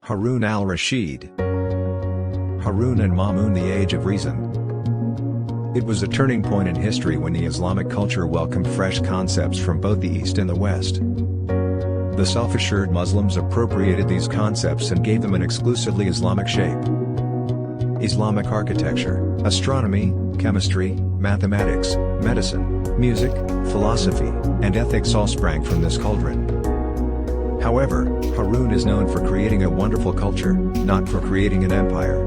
Harun Al Rashid. Harun and Ma'mun, the Age of Reason. It was a turning point in history when the Islamic culture welcomed fresh concepts from both the East and the West. The self-assured Muslims appropriated these concepts and gave them an exclusively Islamic shape. Islamic architecture, astronomy, chemistry, mathematics, medicine, music, philosophy, and ethics all sprang from this cauldron. However, Harun is known for creating a wonderful culture, not for creating an empire.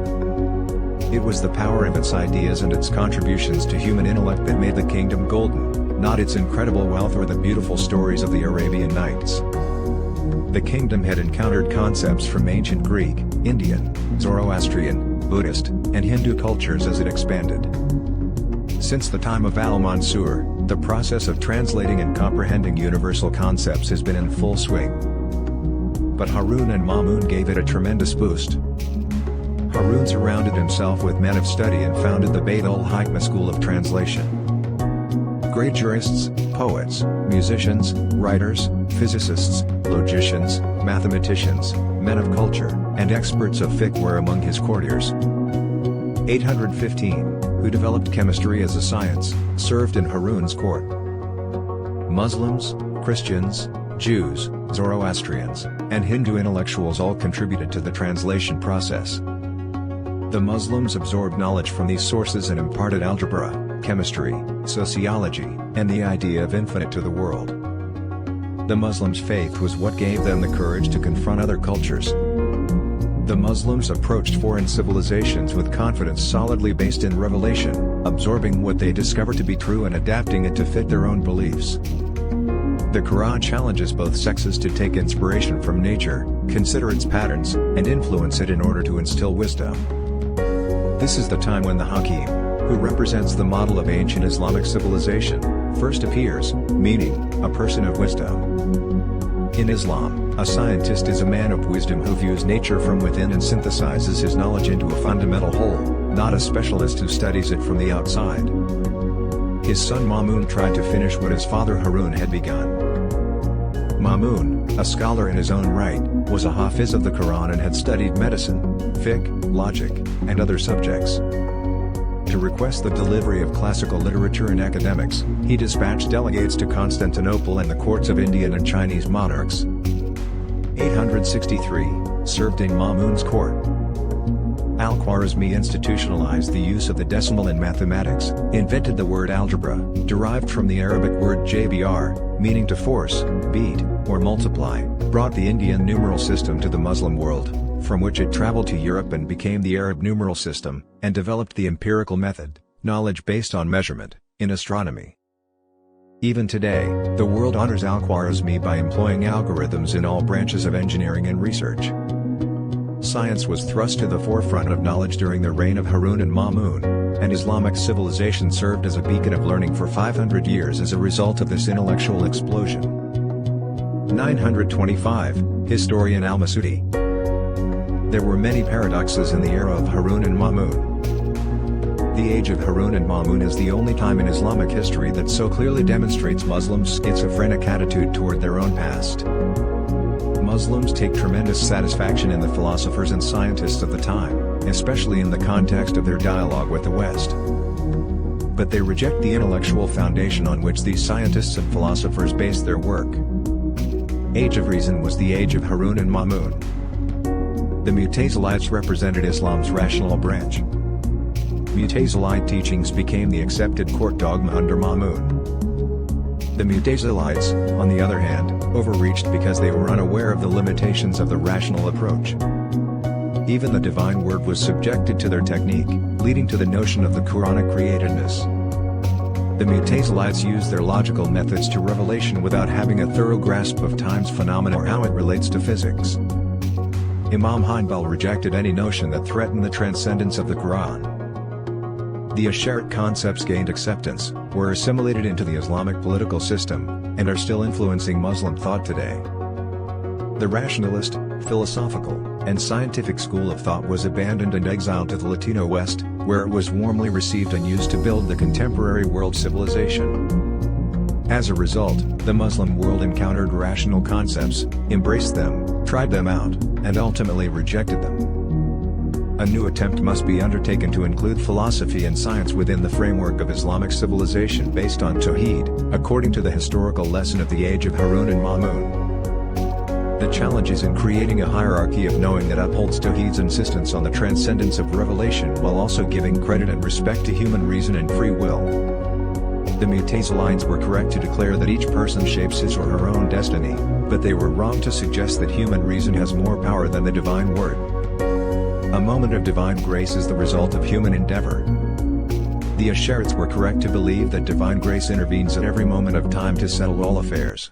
It was the power of its ideas and its contributions to human intellect that made the kingdom golden, not its incredible wealth or the beautiful stories of the Arabian Nights. The kingdom had encountered concepts from ancient Greek, Indian, Zoroastrian, Buddhist, and Hindu cultures as it expanded. Since the time of Al-Mansur, the process of translating and comprehending universal concepts has been in full swing. But Harun and Ma'mun gave it a tremendous boost. Harun surrounded himself with men of study and founded the Bayt ul-Hikmah school of translation. Great jurists, poets, musicians, writers, physicists, logicians, mathematicians, men of culture, and experts of fiqh were among his courtiers. 815, who developed chemistry as a science, served in Harun's court. Muslims, Christians, Jews, Zoroastrians, and Hindu intellectuals all contributed to the translation process. The Muslims absorbed knowledge from these sources and imparted algebra, chemistry, sociology, and the idea of infinite to the world. The Muslims' faith was what gave them the courage to confront other cultures. The Muslims approached foreign civilizations with confidence solidly based in revelation, absorbing what they discovered to be true and adapting it to fit their own beliefs. The Quran challenges both sexes to take inspiration from nature, consider its patterns, and influence it in order to instill wisdom. This is the time when the Hakim, who represents the model of ancient Islamic civilization, first appears, meaning, a person of wisdom. In Islam, a scientist is a man of wisdom who views nature from within and synthesizes his knowledge into a fundamental whole, not a specialist who studies it from the outside. His son Ma'mun tried to finish what his father Harun had begun. Ma'mun, a scholar in his own right, was a hafiz of the Quran and had studied medicine, fiqh, logic, and other subjects. To request the delivery of classical literature and academics, he dispatched delegates to Constantinople and the courts of Indian and Chinese monarchs. 863, served in Ma'mun's court. Al-Khwarizmi institutionalized the use of the decimal in mathematics, invented the word algebra, derived from the Arabic word jabr, meaning to force, beat, or multiply, brought the Indian numeral system to the Muslim world, from which it traveled to Europe and became the Arab numeral system, and developed the empirical method, knowledge based on measurement, in astronomy. Even today, the world honors Al-Khwarizmi by employing algorithms in all branches of engineering and research. Science was thrust to the forefront of knowledge during the reign of Harun and Ma'mun, and Islamic civilization served as a beacon of learning for 500 years as a result of this intellectual explosion. 925, historian al-Masudi. There were many paradoxes in the era of Harun and Ma'mun. The age of Harun and Ma'mun is the only time in Islamic history that so clearly demonstrates Muslims' schizophrenic attitude toward their own past. Muslims take tremendous satisfaction in the philosophers and scientists of the time, especially in the context of their dialogue with the West. But they reject the intellectual foundation on which these scientists and philosophers base their work. Age of Reason was the age of Harun and Ma'mun. The Mutazilites represented Islam's rational branch. Mutazilite teachings became the accepted court dogma under Ma'mun. The Mutazilites, on the other hand, overreached because they were unaware of the limitations of the rational approach. Even the divine word was subjected to their technique, leading to the notion of the Quranic createdness. The Mutazilites used their logical methods to revelation without having a thorough grasp of time's phenomena or how it relates to physics. Imam Hanbal rejected any notion that threatened the transcendence of the Quran. The Ash'arite concepts gained acceptance, were assimilated into the Islamic political system, and are still influencing Muslim thought today. The rationalist, philosophical, and scientific school of thought was abandoned and exiled to the Latino West, where it was warmly received and used to build the contemporary world civilization. As a result, the Muslim world encountered rational concepts, embraced them, tried them out, and ultimately rejected them. A new attempt must be undertaken to include philosophy and science within the framework of Islamic civilization based on Tawheed, according to the historical lesson of the age of Harun and Ma'mun. The challenge is in creating a hierarchy of knowing that upholds Tawheed's insistence on the transcendence of revelation while also giving credit and respect to human reason and free will. The Mu'tazilites were correct to declare that each person shapes his or her own destiny, but they were wrong to suggest that human reason has more power than the divine word. A moment of divine grace is the result of human endeavor. The Ash'arites were correct to believe that divine grace intervenes at every moment of time to settle all affairs.